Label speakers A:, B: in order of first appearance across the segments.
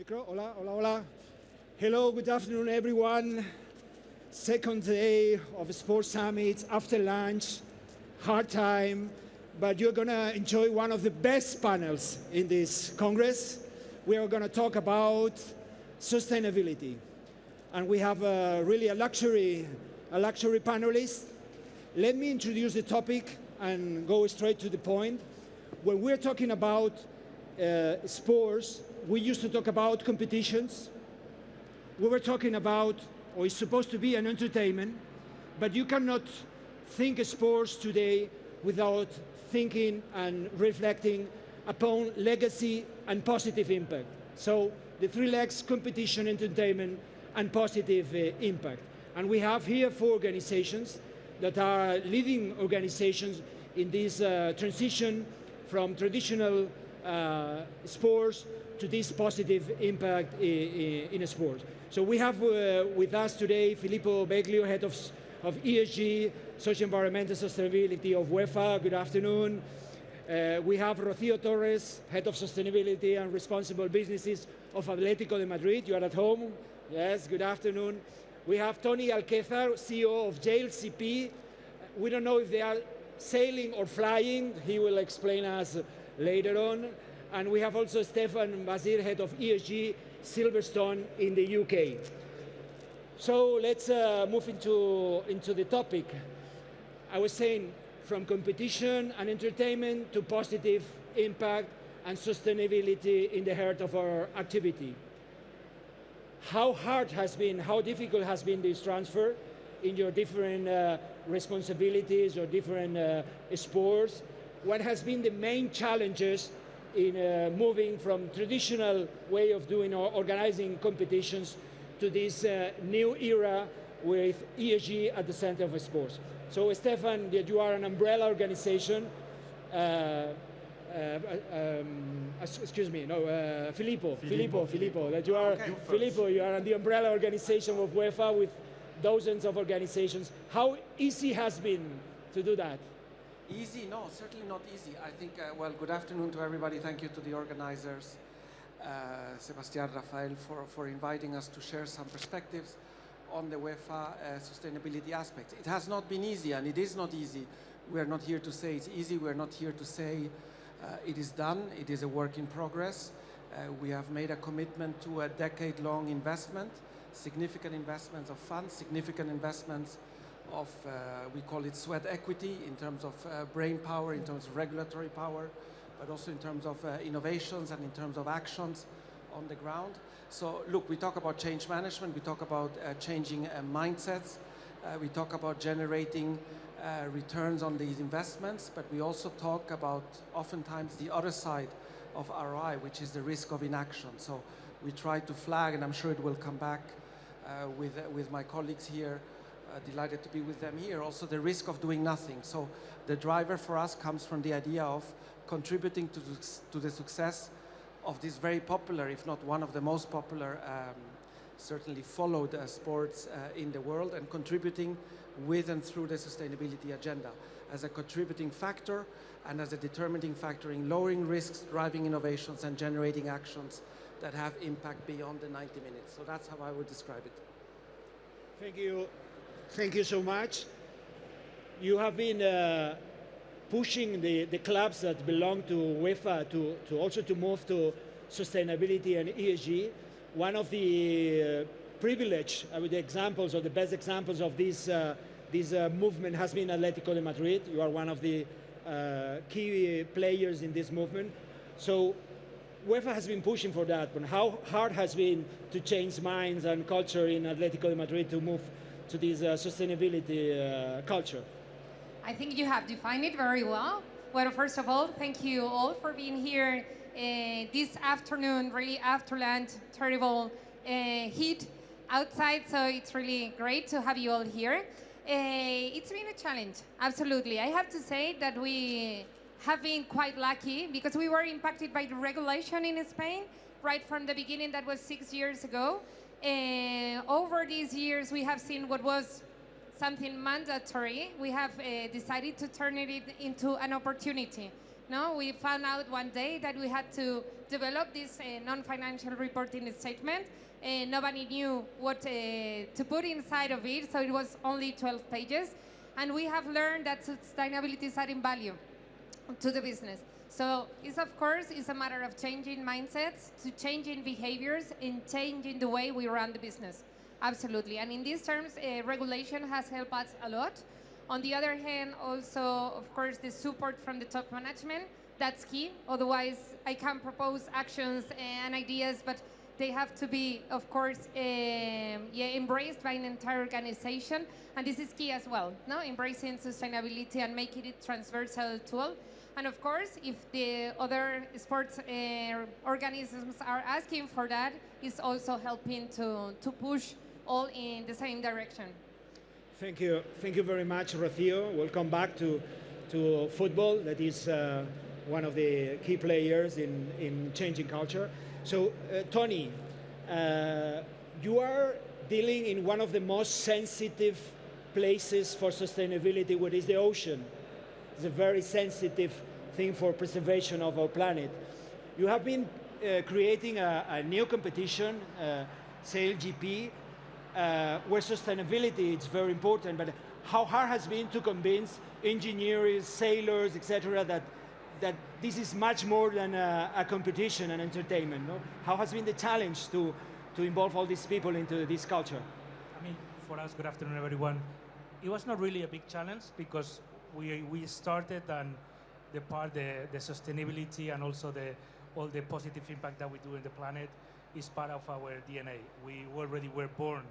A: Micro, hola, hola, hola. Hello, good afternoon, everyone. Second day of Sports Summit, after lunch, hard time, but you're gonna enjoy one of the best panels in this Congress. We are gonna talk about sustainability. And we have really a luxury panelist. Let me introduce the topic and go straight to the point. When we're talking about sports, we used to talk about competitions. We were talking about, or it's supposed to be an entertainment, but you cannot think of sports today without thinking and reflecting upon legacy and positive impact. So the three legs: competition, entertainment, and positive impact. And we have here four organizations that are leading organizations in this transition from traditional sports to this positive impact in sports. So we have with us today Filippo Veglio, head of ESG, Social Environmental Sustainability of UEFA. Good afternoon. We have Rocío Torres, head of Sustainability and Responsible Businesses of Atlético de Madrid. You are at home. Yes, good afternoon. We have Tony Alquezar, CEO of JLCP. We don't know if they are sailing or flying. He will explain us later on. And we have also Stephane, Bazire, head of ESG, Silverstone in the UK. So let's move into the topic. I was saying from competition and entertainment to positive impact and sustainability in the heart of our activity. How difficult has been this transfer in your different responsibilities or different sports? What has been the main challenges in moving from traditional way of doing or organizing competitions to this new era with ESG at the center of sports? So Stephane, that you are an umbrella organization. Filippo, that you are, okay, Filippo, you are the umbrella organization of UEFA with dozens of organizations. How easy has been to do that?
B: Easy? No, certainly not easy. I think, well, good afternoon to everybody. Thank you to the organizers, Sebastian, Rafael, for inviting us to share some perspectives on the UEFA sustainability aspects. It has not been easy, and it is not easy. We are not here to say it's easy. We are not here to say it is done. It is a work in progress. We have made a commitment to a decade-long investment, significant investments of funds, significant investments of, we call it sweat equity, in terms of brain power, in terms of regulatory power, but also in terms of innovations and in terms of actions on the ground. So look, we talk about change management, we talk about changing mindsets, we talk about generating returns on these investments, but we also talk about oftentimes the other side of ROI, which is the risk of inaction. So we try to flag, and I'm sure it will come back with my colleagues here, delighted to be with them here, also the risk of doing nothing. So the driver for us comes from the idea of contributing to the success of this very popular, if not one of the most popular, certainly followed sports in the world, and contributing with and through the sustainability agenda as a contributing factor and as a determining factor in lowering risks, driving innovations, and generating actions that have impact beyond the 90 minutes. So that's how I would describe it.
A: Thank you. Thank you so much. You have been pushing the clubs that belong to UEFA to also to move to sustainability and ESG. One of the privileged examples, or the best examples of this movement has been Atlético de Madrid. You are one of the key players in this movement. So UEFA has been pushing for that, but how hard has been to change minds and culture in Atlético de Madrid to move to this sustainability culture?
C: I think you have defined it very well. Well, first of all, thank you all for being here this afternoon, really after lunch, terrible heat outside, so it's really great to have you all here. It's been a challenge, absolutely. I have to say that we have been quite lucky because we were impacted by the regulation in Spain right from the beginning. That was 6 years ago. Over these years, we have seen what was something mandatory. We have decided to turn it into an opportunity No, we found out one day that we had to develop this non-financial reporting statement. Nobody knew what to put inside of it, so it was only 12 pages. And we have learned that sustainability is adding value to the business. So it's, of course, it's a matter of changing mindsets, to changing behaviors, and changing the way we run the business. Absolutely. And in these terms, regulation has helped us a lot. On the other hand, also, of course, the support from the top management, that's key. Otherwise, I can propose actions and ideas, but they have to be, of course, embraced by an entire organization. And this is key as well, no? Embracing sustainability and making it transversal tool. And of course, if the other sports organisms are asking for that, it's also helping to push all in the same direction.
A: Thank you very much, Rocío. Welcome back to football. That is one of the key players in changing culture. So, Tony, you are dealing in one of the most sensitive places for sustainability, which is the ocean. It's a very sensitive thing for preservation of our planet. You have been creating a new competition, SailGP, where sustainability is very important, but how hard has been to convince engineers, sailors, etc., that this is much more than a competition and entertainment, no? How has been the challenge to involve all these people into this culture?
D: I mean, for us, good afternoon, everyone. It was not really a big challenge because we started and the sustainability and also all the positive impact that we do in the planet is part of our DNA. We already were born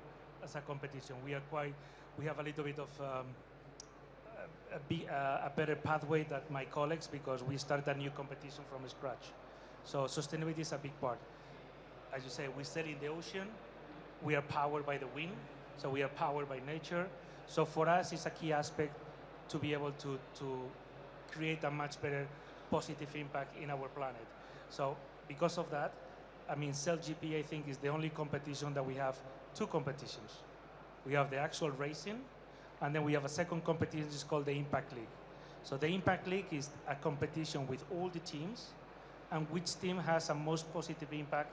D: as a competition. We have a little bit of a better pathway than my colleagues because we started a new competition from scratch. So sustainability is a big part. As you say, we sail in the ocean. We are powered by the wind, so we are powered by nature. So for us, it's a key aspect to be able to create a much better positive impact in our planet. So because of that, I mean, SailGP, I think, is the only competition that we have two competitions. We have the actual racing, and then we have a second competition, it's called the Impact League. So the Impact League is a competition with all the teams, and which team has a most positive impact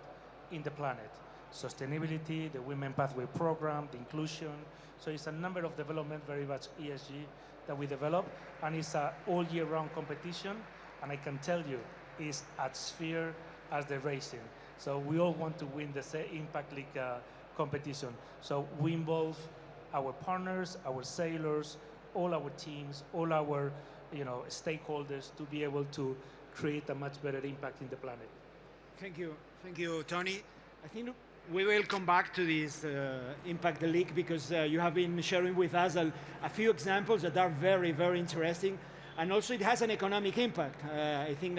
D: in the planet. Sustainability, the Women Pathway Program, the inclusion. So it's a number of development, very much ESG, that we develop, and it's an all year round competition, and I can tell you, it's as sphere as the racing. So we all want to win the Impact League competition. So we involve our partners, our sailors, all our teams, all our stakeholders to be able to create a much better impact in the planet.
A: Thank you, Tony. I think we will come back to this Impact League because you have been sharing with us a few examples that are very, very interesting. And also it has an economic impact. I think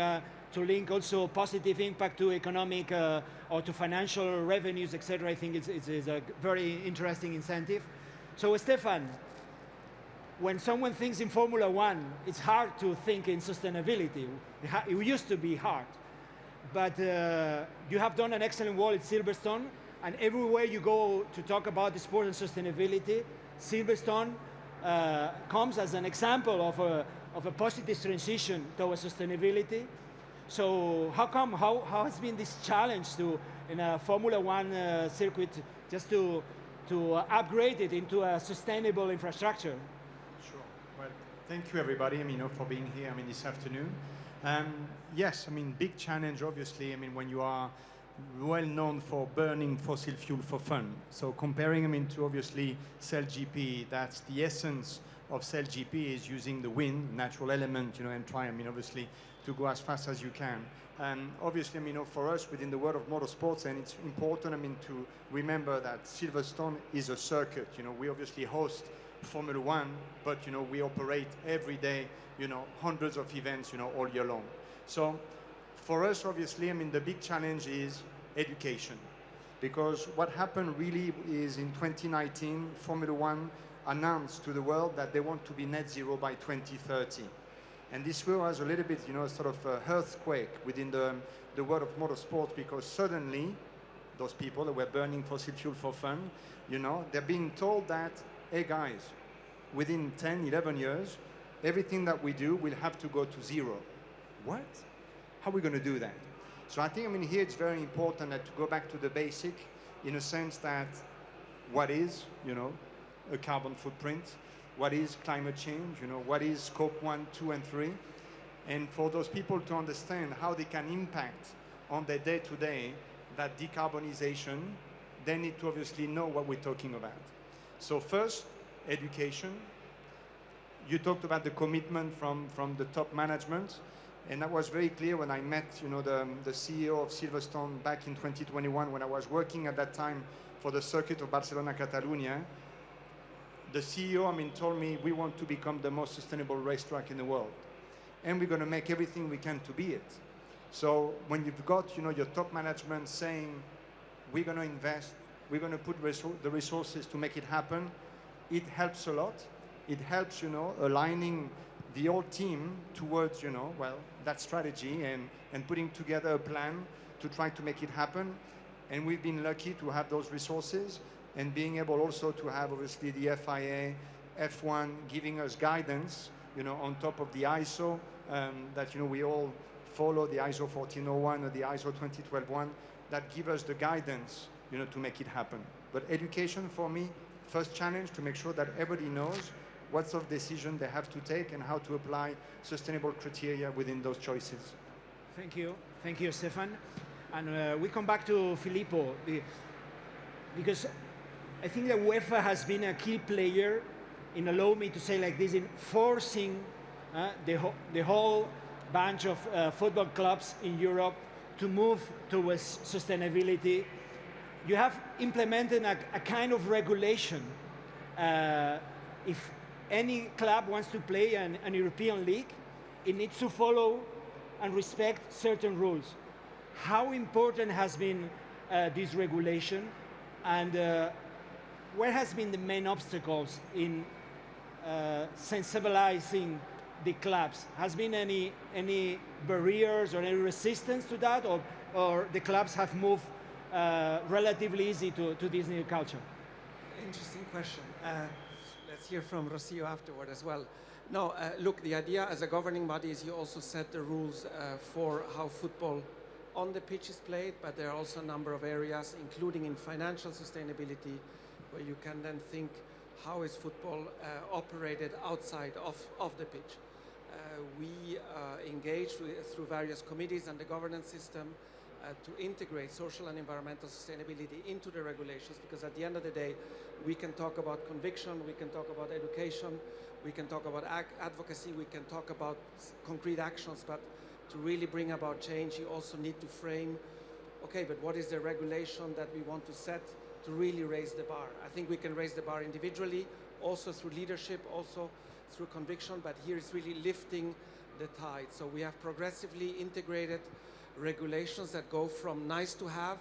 A: to link also positive impact to economic or to financial revenues, etc. I think it's a very interesting incentive. So Stephane, when someone thinks in Formula One, it's hard to think in sustainability. It used to be hard. But you have done an excellent work at Silverstone, and everywhere you go to talk about the sport and sustainability, Silverstone comes as an example of a positive transition towards sustainability. So how has been this challenge in a Formula One circuit just to upgrade it into a sustainable infrastructure?
E: Sure. Well, thank you everybody, for being here, this afternoon. Yes, big challenge, obviously, when you are well known for burning fossil fuel for fun. So comparing, to obviously SailGP, that's the essence of SailGP is using the wind, natural element, and try, obviously, to go as fast as you can. And obviously, for us within the world of motorsports, and it's important, to remember that Silverstone is a circuit. We obviously host Formula One, but we operate every day, hundreds of events, all year long. So for us, obviously, the big challenge is education, because what happened really is in 2019, Formula One announced to the world that they want to be net zero by 2030. And this was a little bit, sort of an earthquake within the world of motorsport, because suddenly those people that were burning fossil fuel for fun, they're being told that, hey guys, within 10, 11 years, everything that we do will have to go to zero. what? How are we going to do that? So I think, I mean, here it's very important that to go back to the basic, in a sense that what is, you know, a carbon footprint? What is climate change? You know, what is scope 1, 2, and 3? And for those people to understand how they can impact on their day-to-day that decarbonization, they need to obviously know what we're talking about. So first, education. You talked about the commitment from the top management, and that was very clear when I met, you know, the CEO of Silverstone back in 2021 when I was working at that time for the circuit of Barcelona, Catalonia. The CEO, I mean, told me we want to become the most sustainable racetrack in the world, and we're going to make everything we can to be it. So when you've got, you know, your top management saying we're going to invest, we're going to put the resources to make it happen, it helps a lot. It helps, you know, aligning the whole team towards, you know, well, that strategy and putting together a plan to try to make it happen. And we've been lucky to have those resources and being able also to have, obviously, the FIA, F1 giving us guidance, you know, on top of the ISO that, you know, we all follow, the ISO 1401 or the ISO 20121, that give us the guidance, you know, to make it happen. But education for me, first challenge to make sure that everybody knows what sort of decision they have to take and how to apply sustainable criteria within those choices.
A: Thank you, Stephane. And we come back to Filippo, because I think that UEFA has been a key player in, allow me to say like this, in forcing the whole bunch of football clubs in Europe to move towards sustainability. You have implemented a kind of regulation. If any club wants to play an European league, it needs to follow and respect certain rules. How important has been this regulation, and where has been the main obstacles in sensibilizing the clubs? Has been any barriers or any resistance to that, or the clubs have moved relatively easy to this new culture?
B: Interesting question. Let's hear from Rocío afterward as well. No, look, the idea as a governing body is you also set the rules for how football on the pitch is played, but there are also a number of areas, including in financial sustainability, where you can then think how is football operated outside of the pitch. We engage through various committees and the governance system to integrate social and environmental sustainability into the regulations, because at the end of the day, we can talk about conviction, we can talk about education, we can talk about advocacy, we can talk about concrete actions, but to really bring about change, you also need to frame, okay, but what is the regulation that we want to set to really raise the bar? I think we can raise the bar individually, also through leadership, also through conviction, but here it's really lifting the tide. So we have progressively integrated regulations that go from nice to have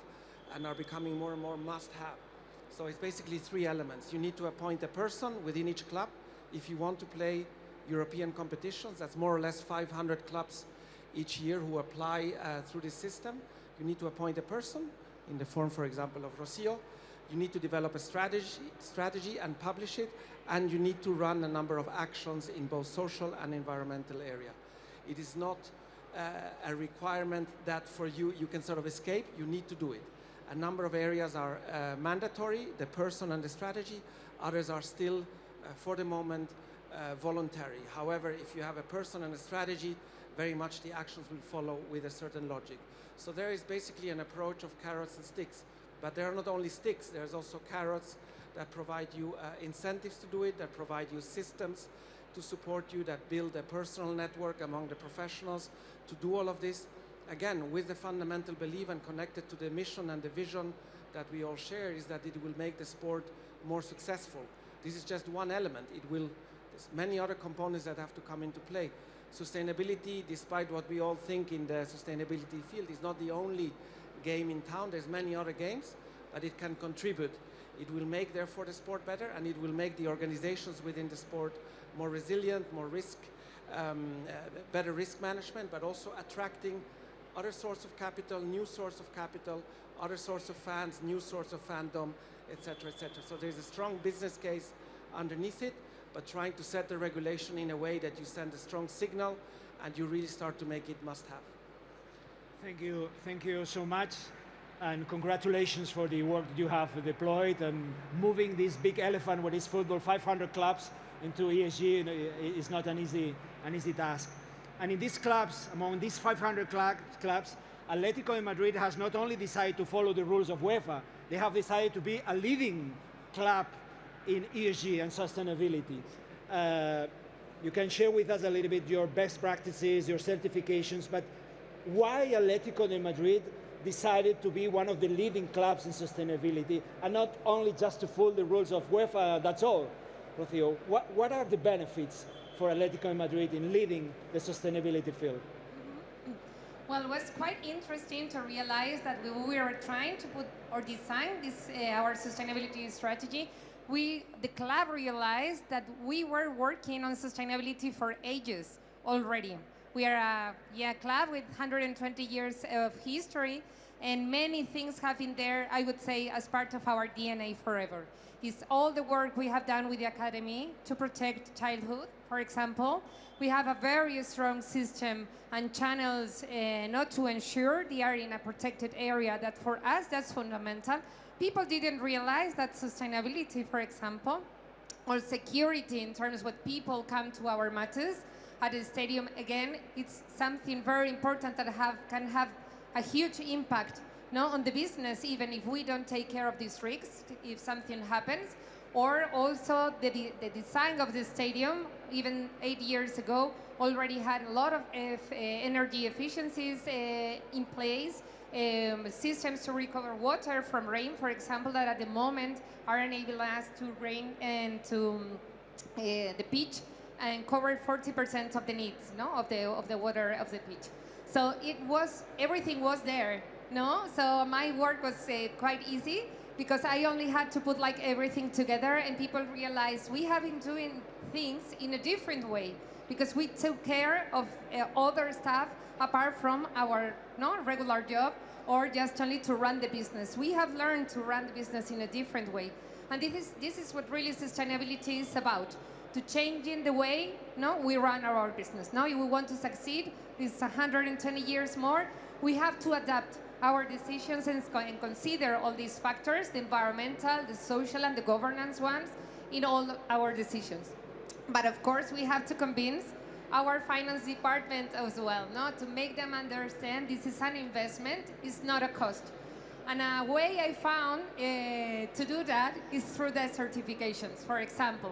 B: and are becoming more and more must have. So it's basically three elements. You need to appoint a person within each club. If you want to play European competitions, that's more or less 500 clubs each year who apply through this system. You need to appoint a person in the form, for example, of Rocío. You need to develop a strategy and publish it, and you need to run a number of actions in both social and environmental area. It is not a requirement that for you can sort of escape. You need to do it. A number of areas are mandatory, the person and the strategy. Others are still, for the moment, voluntary. However, if you have a person and a strategy, very much the actions will follow with a certain logic. So there is basically an approach of carrots and sticks. But there are not only sticks, there's also carrots that provide you incentives to do it, that provide you systems to support you, that build a personal network among the professionals to do all of this. Again, with the fundamental belief and connected to the mission and the vision that we all share, is that it will make the sport more successful. This is just one element. There's many other components that have to come into play. Sustainability, despite what we all think in the sustainability field, is not the only game in town. There's many other games, but it can contribute. It will make, therefore, the sport better, and it will make the organizations within the sport more resilient, more better risk management, but also attracting other source of capital, new source of capital, other source of fans, new source of fandom, etc., etc. So there's a strong business case underneath it, but trying to set the regulation in a way that you send a strong signal and you really start to make it must-have.
A: Thank you so much, and congratulations for the work that you have deployed and moving this big elephant, what is football, 500 clubs into ESG is not an easy task. And in these clubs, among these 500 clubs, Atlético de Madrid has not only decided to follow the rules of UEFA, they have decided to be a leading club in ESG and sustainability. You can share with us a little bit your best practices, your certifications, but why Atlético de Madrid decided to be one of the leading clubs in sustainability and not only just to follow the rules of UEFA, that's all. Rocío, what are the benefits for Atlético de Madrid in leading the sustainability field?
C: Well, it was quite interesting to realize that we were trying to put or design this our sustainability strategy. The club realized that we were working on sustainability for ages already. We are a club with 120 years of history, and many things have been there, I would say, as part of our DNA forever. It's all the work we have done with the academy to protect childhood, for example. We have a very strong system and channels not to ensure they are in a protected area. That for us, that's fundamental. People didn't realize that sustainability, for example, or security in terms of what people come to our matches at the stadium, again, it's something very important that can have a huge impact on the business, even if we don't take care of these risks, if something happens. Or also the design of the stadium, even 8 years ago, already had a lot of energy efficiencies in place, systems to recover water from rain, for example, that at the moment are enabling us to rain and to the pitch and cover 40% of the needs of the water of the pitch. So everything was there. So my work was quite easy because I only had to put everything together, and people realized we have been doing things in a different way because we took care of other stuff apart from our regular job or just only to run the business. We have learned to run the business in a different way. And this is what really sustainability is about, to changing the way we run our business. Now, if we want to succeed, this 120 years more, we have to adapt our decisions and consider all these factors, the environmental, the social, and the governance ones, in all our decisions. But of course, we have to convince our finance department as well, to make them understand this is an investment, it's not a cost. And a way I found to do that is through the certifications, for example.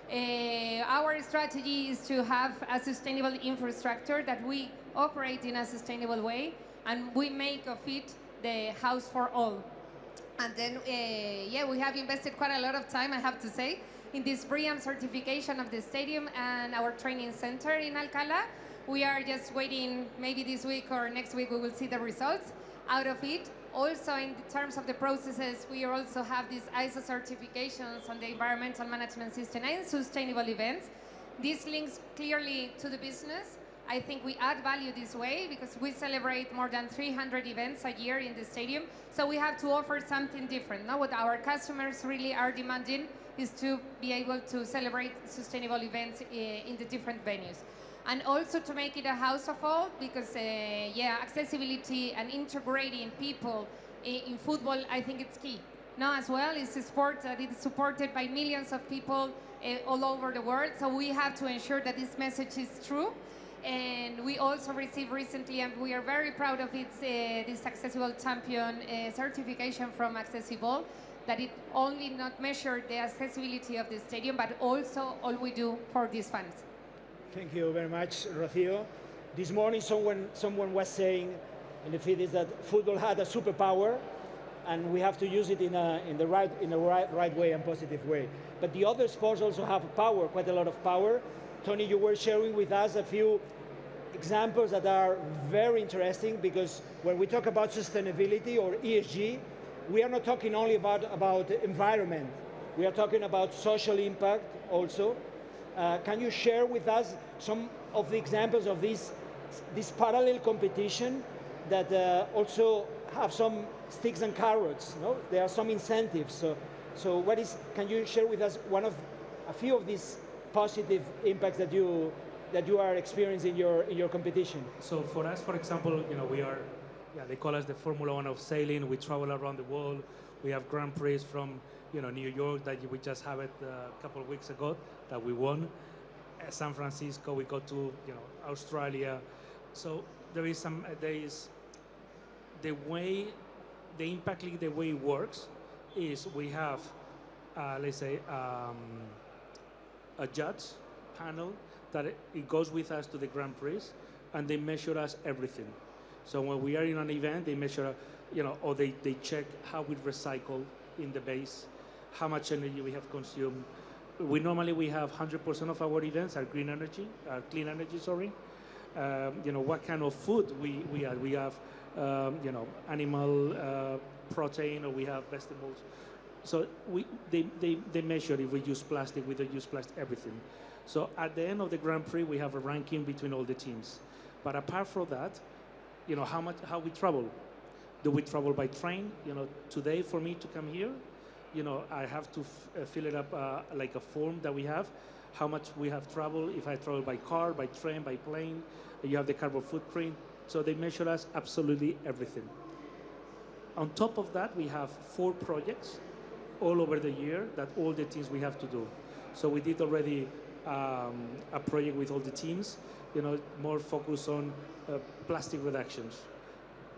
C: Our strategy is to have a sustainable infrastructure that we operate in a sustainable way, and we make of it the house for all. And then, we have invested quite a lot of time, I have to say, in this BREEAM certification of the stadium and our training center in Alcalá. We are just waiting, maybe this week or next week we will see the results out of it. Also, in terms of the processes, we also have these ISO certifications on the environmental management system and sustainable events. This links clearly to the business. I think we add value this way because we celebrate more than 300 events a year in the stadium. So we have to offer something different. Now, what our customers really are demanding is to be able to celebrate sustainable events in the different venues. And also to make it a house of all, because accessibility and integrating people in football, I think it's key. Now as well, it's a sport that is supported by millions of people all over the world, so we have to ensure that this message is true. And we also received recently, and we are very proud of it, this Accessible Champion certification from Accessible, that it only not measured the accessibility of the stadium, but also all we do for these fans.
A: Thank you very much, Rocío. This morning, someone was saying in the feed is that football had a superpower, and we have to use it in the right way and positive way. But the other sports also have power, quite a lot of power. Tony, you were sharing with us a few examples that are very interesting, because when we talk about sustainability or ESG, we are not talking only about environment. We are talking about social impact also. Can you share with us some of the examples of this parallel competition that also have some sticks and carrots? No? There are some incentives. So can you share with us a few of these positive impacts that you that you are experiencing in your competition?
D: So for us, for example, we are, they call us the Formula One of sailing. We travel around the world. We have Grand Prix from, New York that we just had it a couple of weeks ago that we won. San Francisco, we go to, Australia. So there is the Impact League, the way it works is we have, let's say, a judge panel that it goes with us to the Grand Prix, and they measure us everything. So when we are in an event, they measure, or they check how we recycle in the base, how much energy we have consumed. We have 100% of our events are clean energy, sorry. What kind of food we add. We have, animal protein, or we have vegetables. So they measure if we use plastic, we don't use plastic, everything. So at the end of the Grand Prix, we have a ranking between all the teams. But apart from that, how we travel. Do we travel by train? Today for me to come here, I have to fill it up like a form that we have, how much we have traveled, if I travel by car, by train, by plane, you have the carbon footprint. So they measure us absolutely everything. On top of that, we have 4 projects all over the year that all the teams we have to do. So we did already a project with all the teams, more focus on plastic reductions.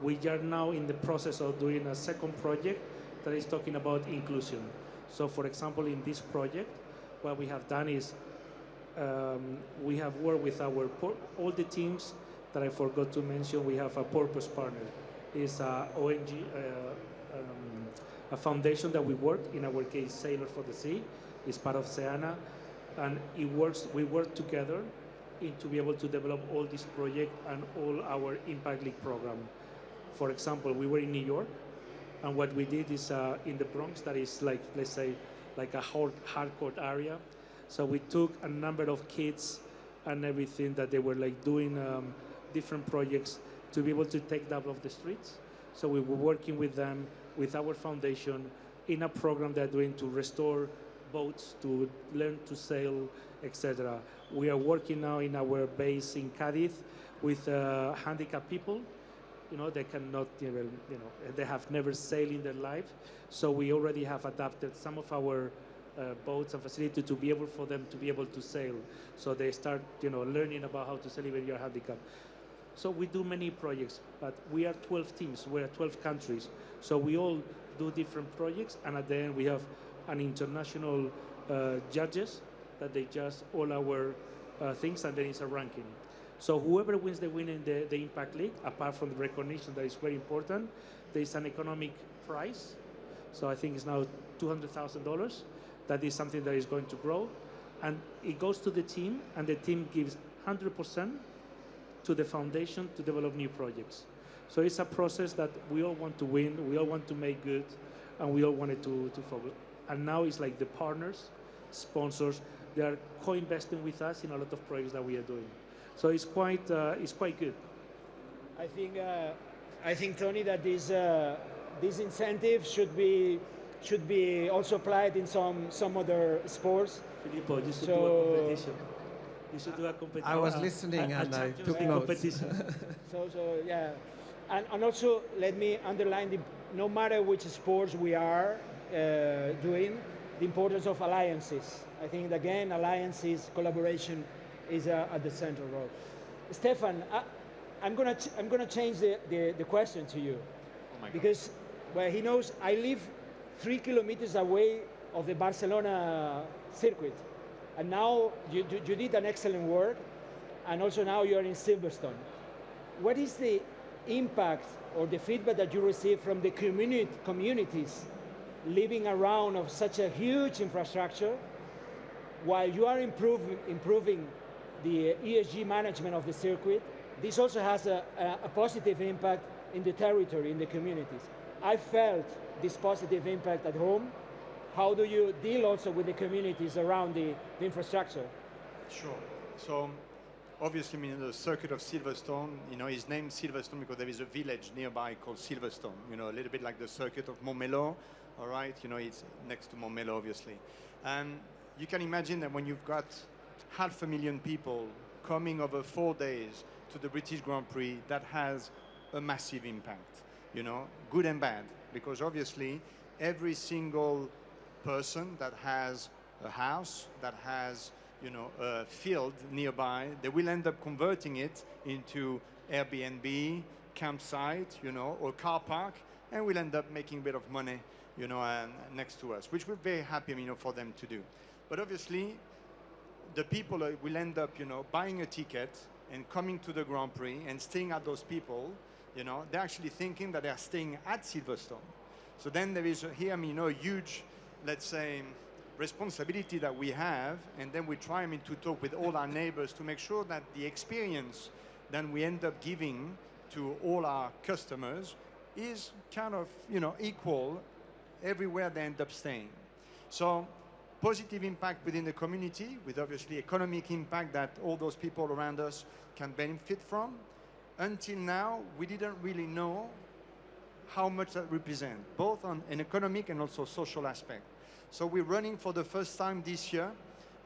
D: We are now in the process of doing a second project that is talking about inclusion. So for example, in this project, what we have done is we have worked with all the teams that I forgot to mention. We have a purpose partner. It's a ONG, a foundation that we work, in our case, Sailors for the Sea. It's part of SEANA, and we work together to be able to develop all this project and all our Impact League program. For example, we were in New York, and what we did is in the Bronx, that is like, let's say, like a hardcore area. So we took a number of kids and everything that they were like doing different projects to be able to take them off the streets. So we were working with them, with our foundation, in a program they're doing to restore boats, to learn to sail, etc. We are working now in our base in Cadiz with handicapped people. They cannot, they have never sailed in their life. So we already have adapted some of our boats and facility to be able for them to be able to sail. So they start, learning about how to sail when you're handicapped. So we do many projects, but we are 12 teams. We're 12 countries. So we all do different projects, and at the end we have an international judges that they judge all our things, and then it's a ranking. So whoever wins the Impact League, apart from the recognition that is very important, there is an economic prize. So I think it's now $200,000. That is something that is going to grow. And it goes to the team, and the team gives 100% to the foundation to develop new projects. So it's a process that we all want to win, we all want to make good, and we all wanted to focus. And now it's like the partners, sponsors, they are co-investing with us in a lot of projects that we are doing. So it's quite good.
A: I think Tony, that this incentive should be also applied in some other sports.
D: Filippo, you should do a competition. You should do a competition.
B: I was listening and I took notes.
A: So yeah, and also let me underline no matter which sports we are doing, the importance of alliances. I think again, alliances, collaboration is at the center role. Stephane, I'm gonna change the question to you, because well, he knows I live 3 kilometers away of the Barcelona circuit, and now you did an excellent work, and also now you are in Silverstone. What is the impact or the feedback that you receive from the communities living around of such a huge infrastructure, while you are improving the ESG management of the circuit? This also has a positive impact in the territory, in the communities. I felt this positive impact at home. How do you deal also with the communities around the infrastructure?
E: Sure. So obviously, the circuit of Silverstone, is named Silverstone because there is a village nearby called Silverstone, a little bit like the circuit of Montmello, all right? It's next to Montmello, obviously. And you can imagine that when you've got 500,000 people coming over 4 days to the British Grand Prix, that has a massive impact, you know, good and bad, because obviously every single person that has a house, that has, you know, a field nearby, they will end up converting it into Airbnb, campsite, you know, or car park, and will end up making a bit of money, you know, next to us, which we're very happy, you know, for them to do. But obviously, the people will end up, you know, buying a ticket and coming to the Grand Prix and staying at those people, you know, they're actually thinking that they're staying at Silverstone. So then there is here, I mean, you know, a huge, let's say, responsibility that we have, and then we try, I mean, to talk with all our neighbors to make sure that the experience that we end up giving to all our customers is kind of, you know, equal everywhere they end up staying. So positive impact within the community, with obviously economic impact that all those people around us can benefit from. Until now, we didn't really know how much that represents, both on an economic and also social aspect. So we're running for the first time this year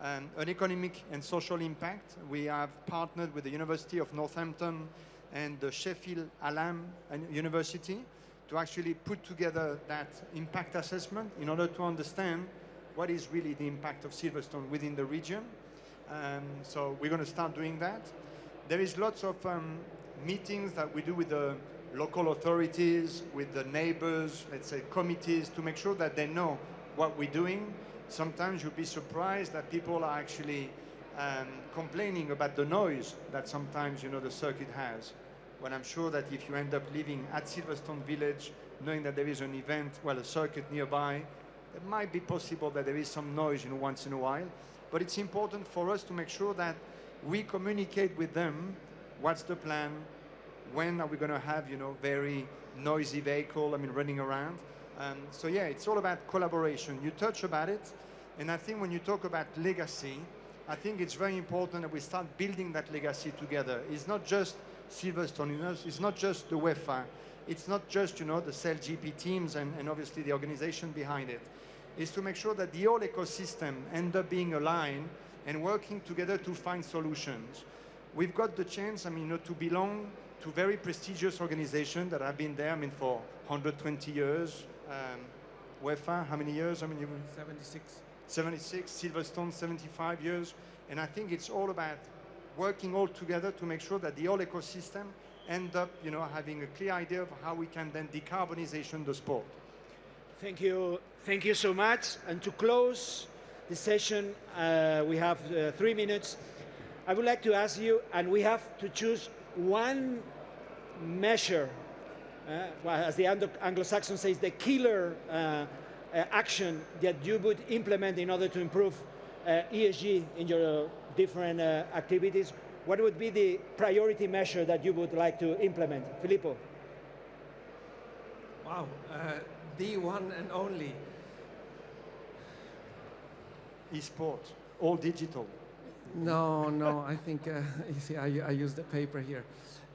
E: an economic and social impact. We have partnered with the University of Northampton and the Sheffield Hallam University to actually put together that impact assessment in order to understand what is really the impact of Silverstone within the region. So we're going to start doing that. There is lots of meetings that we do with the local authorities, with the neighbors, let's say committees, to make sure that they know what we're doing. Sometimes you'll be surprised that people are actually complaining about the noise that sometimes, you know, the circuit has. When I'm sure that if you end up living at Silverstone Village, knowing that there is an event, well, a circuit nearby, it might be possible that there is some noise, you know, once in a while. But it's important for us to make sure that we communicate with them what's the plan, when are we going to have, you know, very noisy vehicle, I mean, running around. So yeah, it's all about collaboration. You touch about it, and I think when you talk about legacy, I think it's very important that we start building that legacy together. It's not just Silverstone, you know, it's not just the UEFA, it's not just, you know, the SailGP teams and obviously the organization behind it. It's to make sure that the whole ecosystem end up being aligned and working together to find solutions. We've got the chance, I mean, you know, to belong to very prestigious organizations that have been there, I mean, for 120 years. UEFA, how many years? I mean,
B: 76.
E: 76, Silverstone, 75 years. And I think it's all about working all together to make sure that the whole ecosystem end up, you know, having a clear idea of how we can then decarbonization the sport.
A: Thank you so much. And to close the session, we have 3 minutes. I would like to ask you, and we have to choose one measure, well, as the Anglo-Saxon says, the killer action that you would implement in order to improve ESG in your different activities. What would be the priority measure that you would like to implement? Filippo.
B: Wow, the one and only.
E: E-sport, all digital.
B: No, I think, you see, I use the paper here.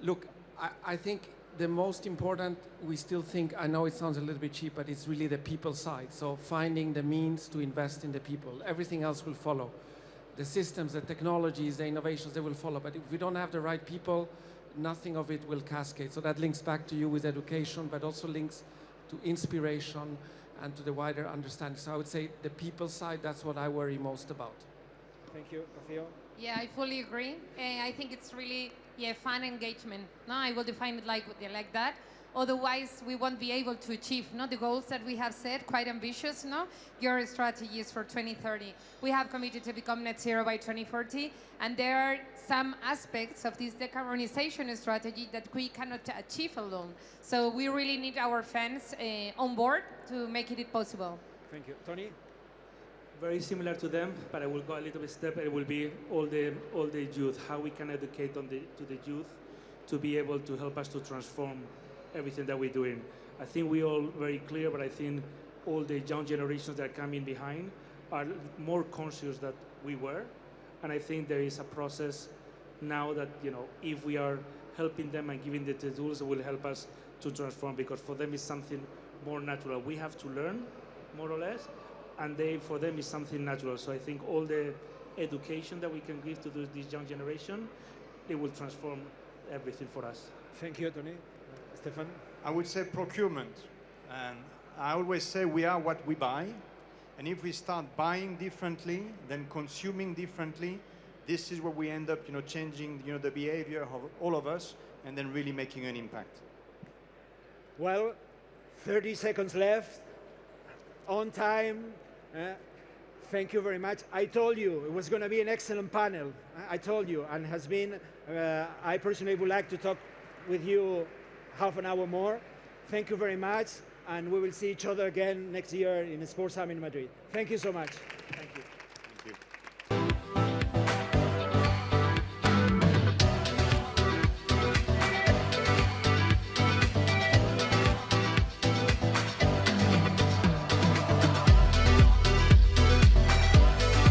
B: Look, I think the most important, we still think, I know it sounds a little bit cheap, but it's really the people side. So finding the means to invest in the people. Everything else will follow. The systems, the technologies, the innovations, they will follow. But if we don't have the right people, nothing of it will cascade. So that links back to you with education, but also links to inspiration and to the wider understanding. So I would say the people side, that's what I worry most about.
A: Thank you, Rocío.
C: Yeah, I fully agree. I think it's really, fun engagement. No, I will define it like that. Otherwise, we won't be able to achieve the goals that we have set, quite ambitious, your strategies for 2030. We have committed to become net zero by 2040, and there are some aspects of this decarbonization strategy that we cannot achieve alone. So we really need our fans on board to make it possible.
A: Thank you. Tony?
D: Very similar to them, but I will go a little bit step. It will be all the youth, how we can educate to the youth to be able to help us to transform everything that we're doing. I think we're all very clear, but I think all the young generations that are coming behind are more conscious than we were, and I think there is a process now that, if we are helping them and giving them the tools, it will help us to transform, because for them it's something more natural. We have to learn, more or less, and for them is something natural. So I think all the education that we can give to this young generation, it will transform everything for us.
A: Thank you, Tony. Stephane?
E: I would say procurement. And I always say we are what we buy. And if we start buying differently, then consuming differently, this is where we end up, changing, the behavior of all of us, and then really making an impact.
A: Well, 30 seconds left. On time. Thank you very much. I told you it was going to be an excellent panel. I told you, and has been. I personally would like to talk with you half an hour more. Thank you very much, and we will see each other again next year in the Sports Summit Madrid. Thank you so much.